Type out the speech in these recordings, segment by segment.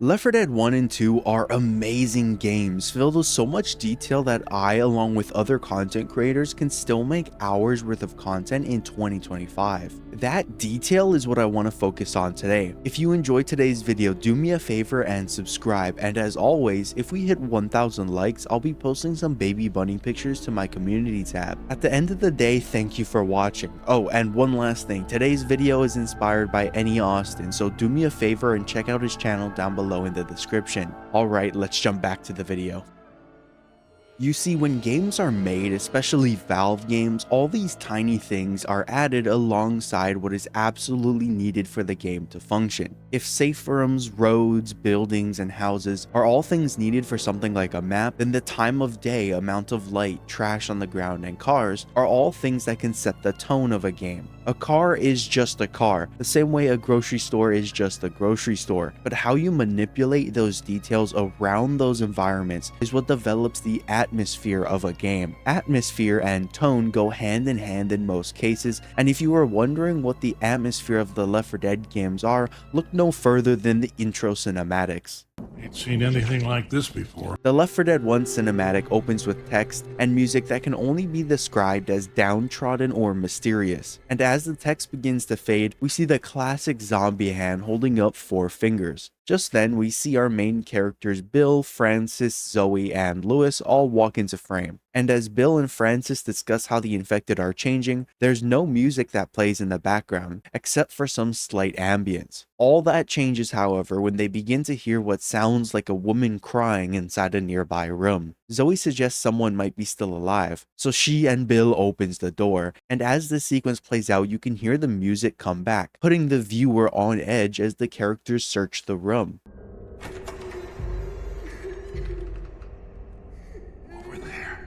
Left 4 Dead 1 and 2 are amazing games filled with so much detail that I, along with other content creators, can still make hours worth of content in 2025. That detail is what I want to focus on today. If you enjoyed today's video, do me a favor and subscribe, and as always, if we hit 1,000 likes, I'll be posting some baby bunny pictures to my community tab. At the end of the day, thank you for watching. Oh, and one last thing, today's video is inspired by Any Austin, so do me a favor and check out his channel down below in the description. Alright, let's jump back to the video. You see, when games are made, especially Valve games, all these tiny things are added alongside what is absolutely needed for the game to function. If safe rooms, roads, buildings, and houses are all things needed for something like a map, then the time of day, amount of light, trash on the ground, and cars are all things that can set the tone of a game. A car is just a car, the same way a grocery store is just a grocery store, but how you manipulate those details around those environments is what develops the atmosphere of a game. Atmosphere and tone go hand in hand in most cases, and if you are wondering what the atmosphere of the Left 4 Dead games are, look no further than the intro cinematics. Ain't seen anything like this before. The Left 4 Dead 1 cinematic opens with text and music that can only be described as downtrodden or mysterious, and as the text begins to fade, we see the classic zombie hand holding up 4 fingers. Just then, we see our main characters Bill, Francis, Zoe, and Lewis all walk into frame. And as Bill and Francis discuss how the infected are changing, there's no music that plays in the background, except for some slight ambience. All that changes, however, when they begin to hear what sounds like a woman crying inside a nearby room. Zoe suggests someone might be still alive, so she and Bill opens the door, and as the sequence plays out, you can hear the music come back, putting the viewer on edge as the characters search the room. Over there.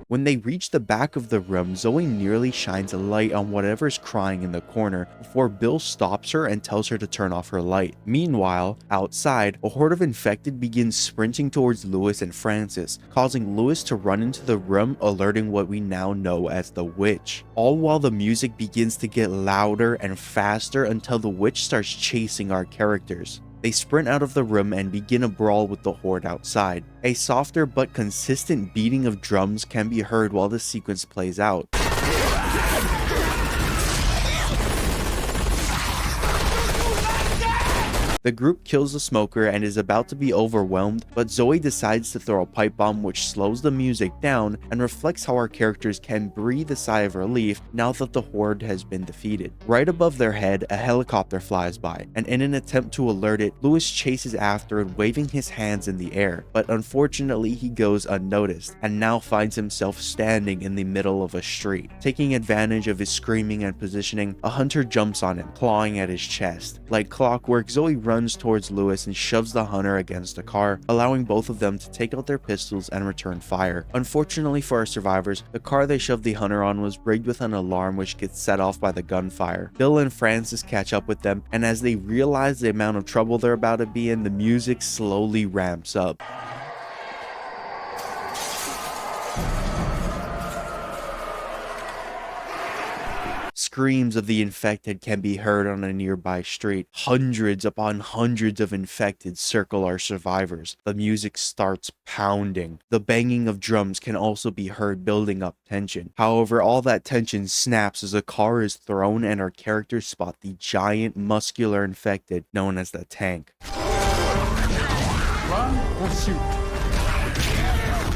When they reach the back of the room, Zoe nearly shines a light on whatever's crying in the corner before Bill stops her and tells her to turn off her light. Meanwhile, outside, a horde of infected begins sprinting towards Lewis and Francis, causing Lewis to run into the room, alerting what we now know as the witch. All while the music begins to get louder and faster until the witch starts chasing our characters. They sprint out of the room and begin a brawl with the horde outside. A softer but consistent beating of drums can be heard while the sequence plays out. The group kills the smoker and is about to be overwhelmed, but Zoe decides to throw a pipe bomb which slows the music down and reflects how our characters can breathe a sigh of relief now that the horde has been defeated. Right above their head, a helicopter flies by, and in an attempt to alert it, Lewis chases after it, waving his hands in the air, but unfortunately he goes unnoticed, and now finds himself standing in the middle of a street. Taking advantage of his screaming and positioning, a hunter jumps on him, clawing at his chest. Like clockwork, Zoe runs towards Lewis and shoves the hunter against a car, allowing both of them to take out their pistols and return fire. Unfortunately for our survivors, the car they shoved the hunter on was rigged with an alarm which gets set off by the gunfire. Bill and Francis catch up with them, and as they realize the amount of trouble they're about to be in, the music slowly ramps up. Screams of the infected can be heard on a nearby street. Hundreds upon hundreds of infected circle our survivors. The music starts pounding. The banging of drums can also be heard, building up tension. However, all that tension snaps as a car is thrown and our characters spot the giant muscular infected known as the tank. Run or shoot?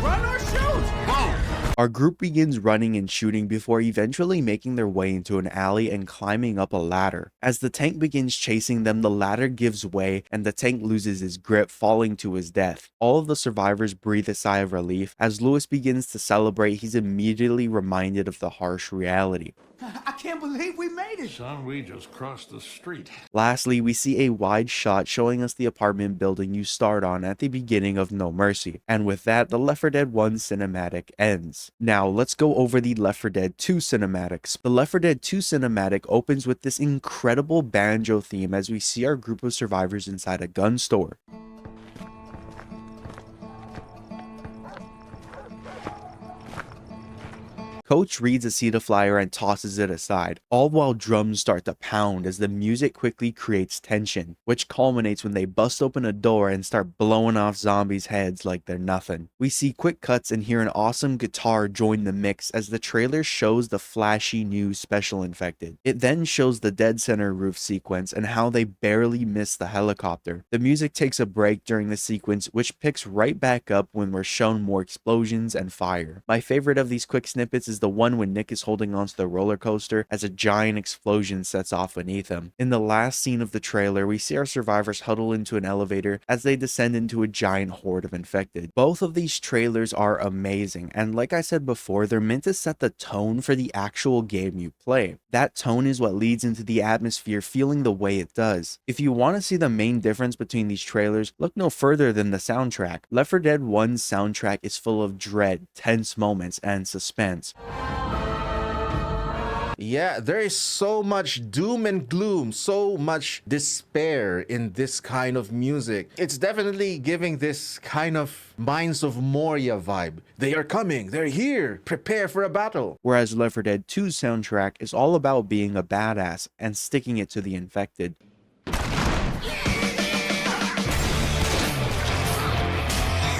Run or shoot! Whoa! Our group begins running and shooting before eventually making their way into an alley and climbing up a ladder. As the tank begins chasing them, the ladder gives way and the tank loses his grip, falling to his death. All of the survivors breathe a sigh of relief. As Lewis begins to celebrate, he's immediately reminded of the harsh reality. I can't believe we made it. Son, we just crossed the street. Lastly, we see a wide shot showing us the apartment building you start on at the beginning of No Mercy. And with that, the Left 4 Dead 1 cinematic ends. Now, let's go over the Left 4 Dead 2 cinematics. The Left 4 Dead 2 cinematic opens with this incredible banjo theme as we see our group of survivors inside a gun store. Coach reads a CETA flyer and tosses it aside, all while drums start to pound as the music quickly creates tension, which culminates when they bust open a door and start blowing off zombies' heads like they're nothing. We see quick cuts and hear an awesome guitar join the mix as the trailer shows the flashy new special infected. It then shows the dead center roof sequence and how they barely miss the helicopter. The music takes a break during the sequence, which picks right back up when we're shown more explosions and fire. My favorite of these quick snippets is the one when Nick is holding onto the roller coaster as a giant explosion sets off beneath him. In the last scene of the trailer, we see our survivors huddle into an elevator as they descend into a giant horde of infected. Both of these trailers are amazing, and like I said before, they're meant to set the tone for the actual game you play. That tone is what leads into the atmosphere feeling the way it does. If you want to see the main difference between these trailers, look no further than the soundtrack. Left 4 Dead 1's soundtrack is full of dread, tense moments, and suspense. Yeah, there is so much doom and gloom, so much despair in this kind of music. It's definitely giving this kind of Mines of Moria vibe. They are coming, they're here, prepare for a battle. Whereas Left 4 Dead 2's soundtrack is all about being a badass and sticking it to the infected.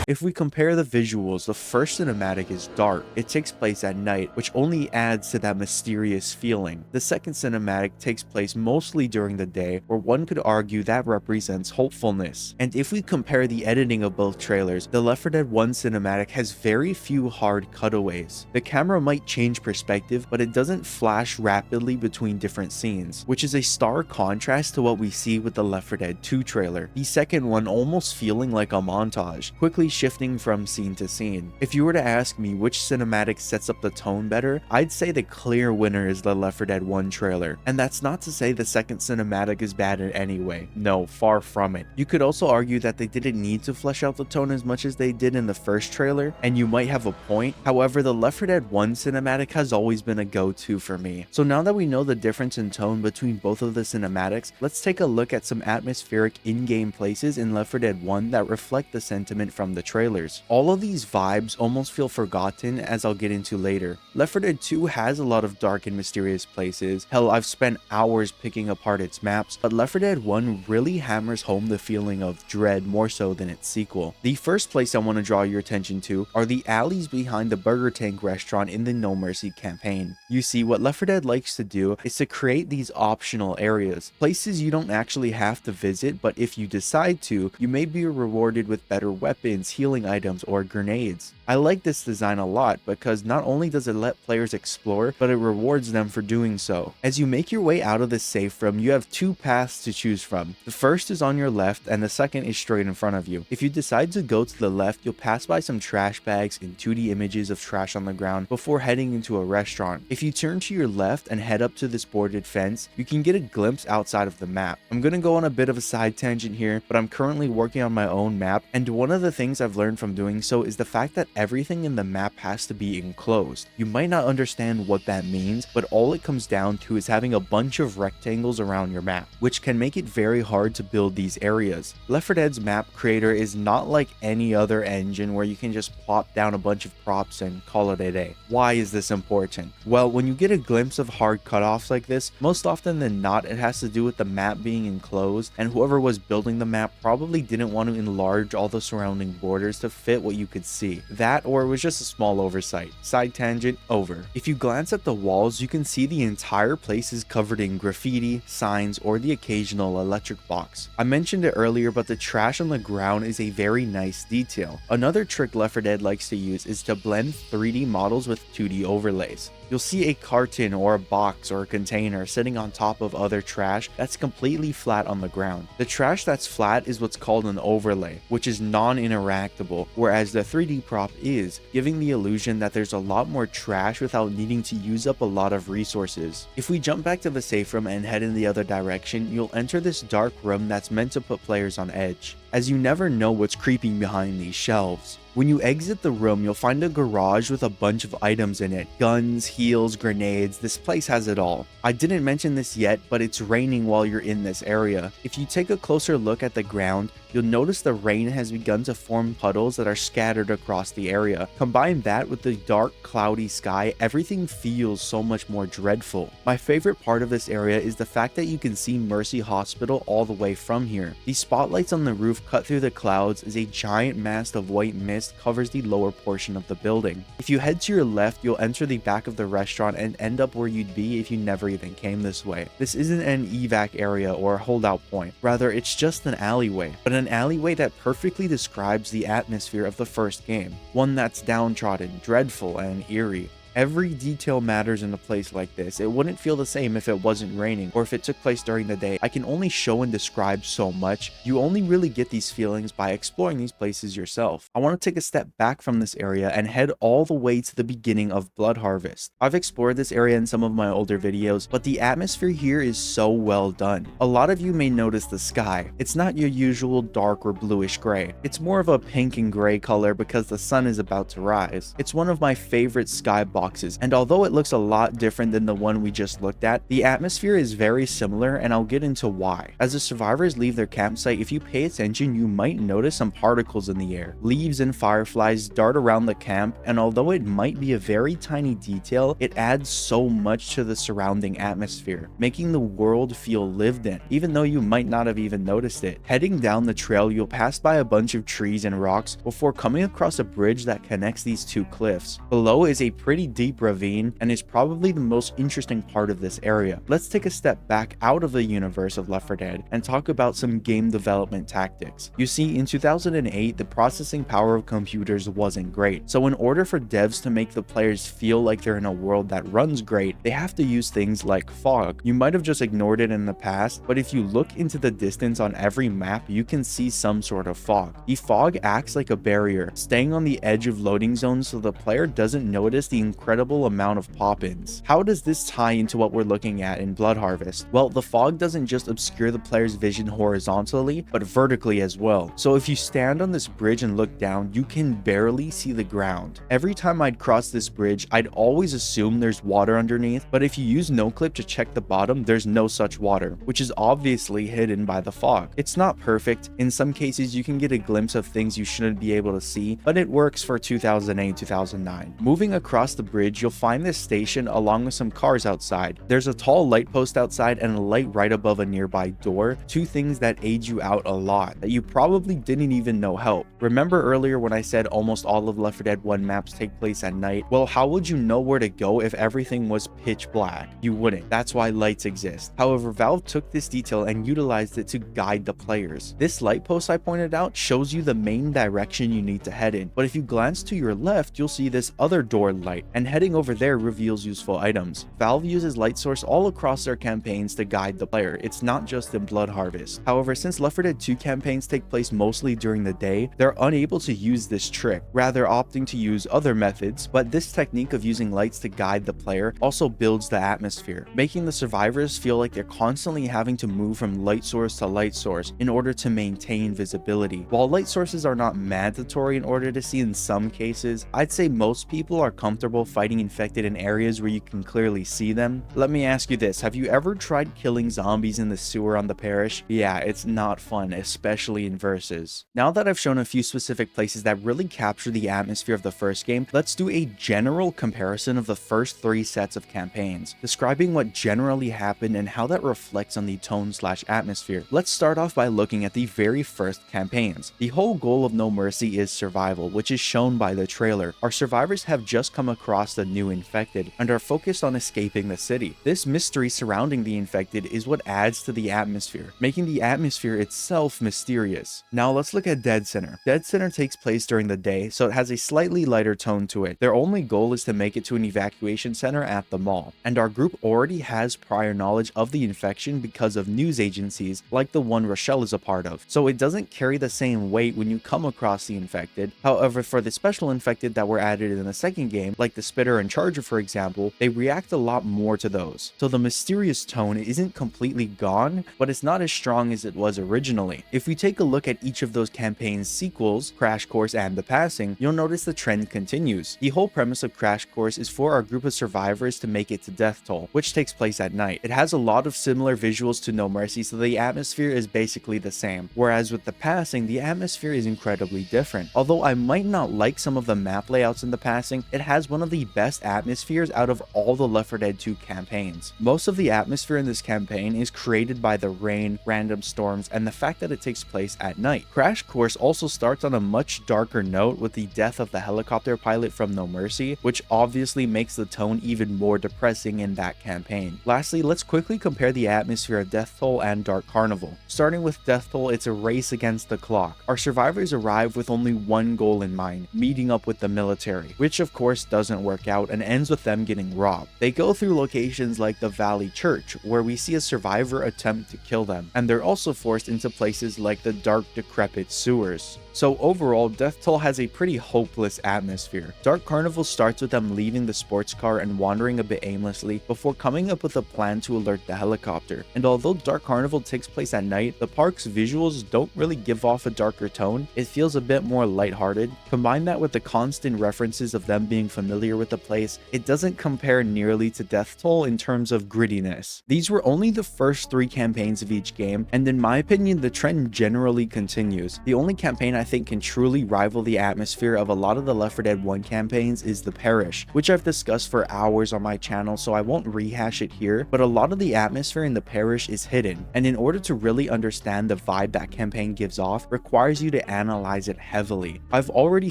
If we compare the visuals, the first cinematic is dark. It takes place at night, which only adds to that mysterious feeling. The second cinematic takes place mostly during the day, where one could argue that represents hopefulness. And if we compare the editing of both trailers, the Left 4 Dead 1 cinematic has very few hard cutaways. The camera might change perspective, but it doesn't flash rapidly between different scenes, which is a stark contrast to what we see with the Left 4 Dead 2 trailer. The second one almost feeling like a montage, quickly shifting from scene to scene. If you were to ask me which cinematic sets up the tone better, I'd say the clear winner is the Left 4 Dead 1 trailer. And that's not to say the second cinematic is bad in any way. No, far from it. You could also argue that they didn't need to flesh out the tone as much as they did in the first trailer, and you might have a point. However, the Left 4 Dead 1 cinematic has always been a go-to for me. So now that we know the difference in tone between both of the cinematics, let's take a look at some atmospheric in-game places in Left 4 Dead 1 that reflect the sentiment from the trailers. All of these vibes almost feel forgotten, as I'll get into later. Left 4 Dead 2 has a lot of dark and mysterious places. Hell, I've spent hours picking apart its maps, but Left 4 Dead 1 really hammers home the feeling of dread more so than its sequel. The first place I want to draw your attention to are the alleys behind the Burger Tank restaurant in the No Mercy campaign. You see, what Left 4 Dead likes to do is to create these optional areas, places you don't actually have to visit, but if you decide to, you may be rewarded with better weapons, healing items, or grenades. I like this design a lot because not only does it let players explore, but it rewards them for doing so. As you make your way out of the safe room, you have two paths to choose from. The first is on your left and the second is straight in front of you. If you decide to go to the left, you'll pass by some trash bags and 2D images of trash on the ground before heading into a restaurant. If you turn to your left and head up to this boarded fence, you can get a glimpse outside of the map. I'm gonna go on a bit of a side tangent here, but I'm currently working on my own map, and one of the things I've learned from doing so is the fact that everything in the map has to be enclosed. You might not understand what that means, but all it comes down to is having a bunch of rectangles around your map, which can make it very hard to build these areas. Left 4 Dead's map creator is not like any other engine where you can just plop down a bunch of props and call it a day. Why is this important? Well, when you get a glimpse of hard cutoffs like this, most often than not it has to do with the map being enclosed, and whoever was building the map probably didn't want to enlarge all the surrounding borders to fit what you could see. That, or it was just a small oversight. Side tangent over. If you glance at the walls, you can see the entire place is covered in graffiti, signs, or the occasional electric box. I mentioned it earlier, but the trash on the ground is a very nice detail. Another trick Left 4 Dead likes to use is to blend 3D models with 2D overlays. You'll see a carton or a box or a container sitting on top of other trash that's completely flat on the ground. The trash that's flat is what's called an overlay, which is non-interactable, whereas the 3D prop is, giving the illusion that there's a lot more trash without needing to use up a lot of resources. If we jump back to the safe room and head in the other direction, you'll enter this dark room that's meant to put players on edge. as you never know what's creeping behind these shelves. When you exit the room, you'll find a garage with a bunch of items in it. Guns, heals, grenades, this place has it all. I didn't mention this yet, but it's raining while you're in this area. If you take a closer look at the ground, you'll notice the rain has begun to form puddles that are scattered across the area. Combine that with the dark, cloudy sky, everything feels so much more dreadful. My favorite part of this area is the fact that you can see Mercy Hospital all the way from here. The spotlights on the roof cut through the clouds as a giant mass of white mist covers the lower portion of the building. If you head to your left, you'll enter the back of the restaurant and end up where you'd be if you never even came this way. This isn't an evac area or a holdout point, rather it's just an alleyway, but an alleyway that perfectly describes the atmosphere of the first game, one that's downtrodden, dreadful, and eerie. Every detail matters in a place like this. It wouldn't feel the same if it wasn't raining or if it took place during the day. I can only show and describe so much. You only really get these feelings by exploring these places yourself. I want to take a step back from this area and head all the way to the beginning of Blood Harvest. I've explored this area in some of my older videos, but the atmosphere here is so well done. A lot of you may notice the sky. It's not your usual dark or bluish gray. It's more of a pink and gray color because the sun is about to rise. It's one of my favorite sky boxes, and although it looks a lot different than the one we just looked at, the atmosphere is very similar, and I'll get into why. As the survivors leave their campsite, if you pay attention, you might notice some particles in the air. Leaves and fireflies dart around the camp, and although it might be a very tiny detail, it adds so much to the surrounding atmosphere, making the world feel lived in, even though you might not have even noticed it. Heading down the trail, you'll pass by a bunch of trees and rocks before coming across a bridge that connects these two cliffs. Below is a pretty deep ravine and is probably the most interesting part of this area. Let's take a step back out of the universe of Left 4 Dead and talk about some game development tactics. You see, in 2008, the processing power of computers wasn't great, so in order for devs to make the players feel like they're in a world that runs great, they have to use things like fog. You might have just ignored it in the past, but if you look into the distance on every map, you can see some sort of fog. The fog acts like a barrier, staying on the edge of loading zones so the player doesn't notice the incredible amount of pop-ins. How does this tie into what we're looking at in Blood Harvest? Well, the fog doesn't just obscure the player's vision horizontally, but vertically as well. So if you stand on this bridge and look down, you can barely see the ground. Every time I'd cross this bridge, I'd always assume there's water underneath, but if you use noclip to check the bottom, there's no such water, which is obviously hidden by the fog. It's not perfect. In some cases, you can get a glimpse of things you shouldn't be able to see, but it works for 2008-2009. Moving across the bridge, you'll find this station along with some cars outside. There's a tall light post outside and a light right above a nearby door, two things that aid you out a lot that you probably didn't even know help. Remember earlier when I said almost all of Left 4 Dead 1 maps take place at night? Well, how would you know where to go if everything was pitch black? You wouldn't. That's why lights exist. However, Valve took this detail and utilized it to guide the players. This light post I pointed out shows you the main direction you need to head in, but if you glance to your left, you'll see this other door light, and heading over there reveals useful items. Valve uses light source all across their campaigns to guide the player. It's not just in Blood Harvest. However, since Left 4 Dead 2 campaigns take place mostly during the day, they're unable to use this trick, rather opting to use other methods, but this technique of using lights to guide the player also builds the atmosphere, making the survivors feel like they're constantly having to move from light source to light source in order to maintain visibility. While light sources are not mandatory in order to see in some cases, I'd say most people are comfortable fighting infected in areas where you can clearly see them. Let me ask you this, have you ever tried killing zombies in the sewer on the parish? Yeah, it's not fun, especially in versus. Now that I've shown a few specific places that really capture the atmosphere of the first game, let's do a general comparison of the first 3 sets of campaigns, describing what generally happened and how that reflects on the tone/atmosphere. Let's start off by looking at the very first campaigns. The whole goal of No Mercy is survival, which is shown by the trailer. Our survivors have just come across the new infected and are focused on escaping the city. This mystery surrounding the infected is what adds to the atmosphere, making the atmosphere itself mysterious. Now let's look at Dead Center. Dead Center takes place during the day, so it has a slightly lighter tone to it. Their only goal is to make it to an evacuation center at the mall, and our group already has prior knowledge of the infection because of news agencies like the one Rochelle is a part of, so it doesn't carry the same weight when you come across the infected. However, for the special infected that were added in the second game, like the Spitter and Charger for example, they react a lot more to those. So the mysterious tone isn't completely gone, but it's not as strong as it was originally. If we take a look at each of those campaign's sequels, Crash Course and The Passing, you'll notice the trend continues. The whole premise of Crash Course is for our group of survivors to make it to Death Toll, which takes place at night. It has a lot of similar visuals to No Mercy, so the atmosphere is basically the same. Whereas with The Passing, the atmosphere is incredibly different. Although I might not like some of the map layouts in The Passing, it has one of the best atmospheres out of all the Left 4 Dead 2 campaigns. Most of the atmosphere in this campaign is created by the rain, random storms, and the fact that it takes place at night. Crash Course also starts on a much darker note with the death of the helicopter pilot from No Mercy, which obviously makes the tone even more depressing in that campaign. Lastly, let's quickly compare the atmosphere of Death Toll and Dark Carnival. Starting with Death Toll, it's a race against the clock. Our survivors arrive with only one goal in mind, meeting up with the military, which of course doesn't work out and ends with them getting robbed. They go through locations like the Valley Church, where we see a survivor attempt to kill them, and they're also forced into places like the dark, decrepit sewers. So overall, Death Toll has a pretty hopeless atmosphere. Dark Carnival starts with them leaving the sports car and wandering a bit aimlessly before coming up with a plan to alert the helicopter. And although Dark Carnival takes place at night, the park's visuals don't really give off a darker tone. It feels a bit more lighthearted. Combine that with the constant references of them being familiar with the place, it doesn't compare nearly to Death Toll in terms of grittiness. These were only the first 3 campaigns of each game, and in my opinion, the trend generally continues. The only campaign I think can truly rival the atmosphere of a lot of the Left 4 Dead 1 campaigns is The Parish, which I've discussed for hours on my channel, so I won't rehash it here, but a lot of the atmosphere in The Parish is hidden, and in order to really understand the vibe that campaign gives off, requires you to analyze it heavily. I've already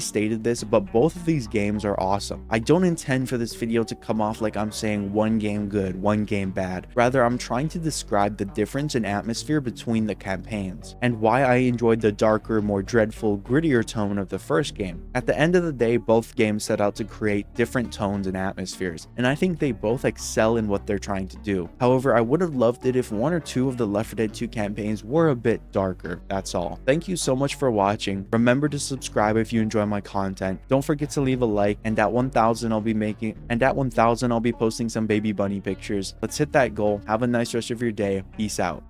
stated this, but both of these games are awesome. I don't intend for this video to come off like I'm saying one game good, one game bad. Rather, I'm trying to describe the difference in atmosphere between the campaigns, and why I enjoyed the darker, more dreadful, grittier tone of the first game. At the end of the day, both games set out to create different tones and atmospheres, and I think they both excel in what they're trying to do. However, I would have loved it if 1 or 2 of the Left 4 Dead 2 campaigns were a bit darker, that's all. Thank you so much for watching. Remember to subscribe if you enjoy my content. Don't forget to leave a like, and at 1,000 I'll be posting some baby bunny pictures. Let's hit that goal. Have a nice rest of your day. Peace out.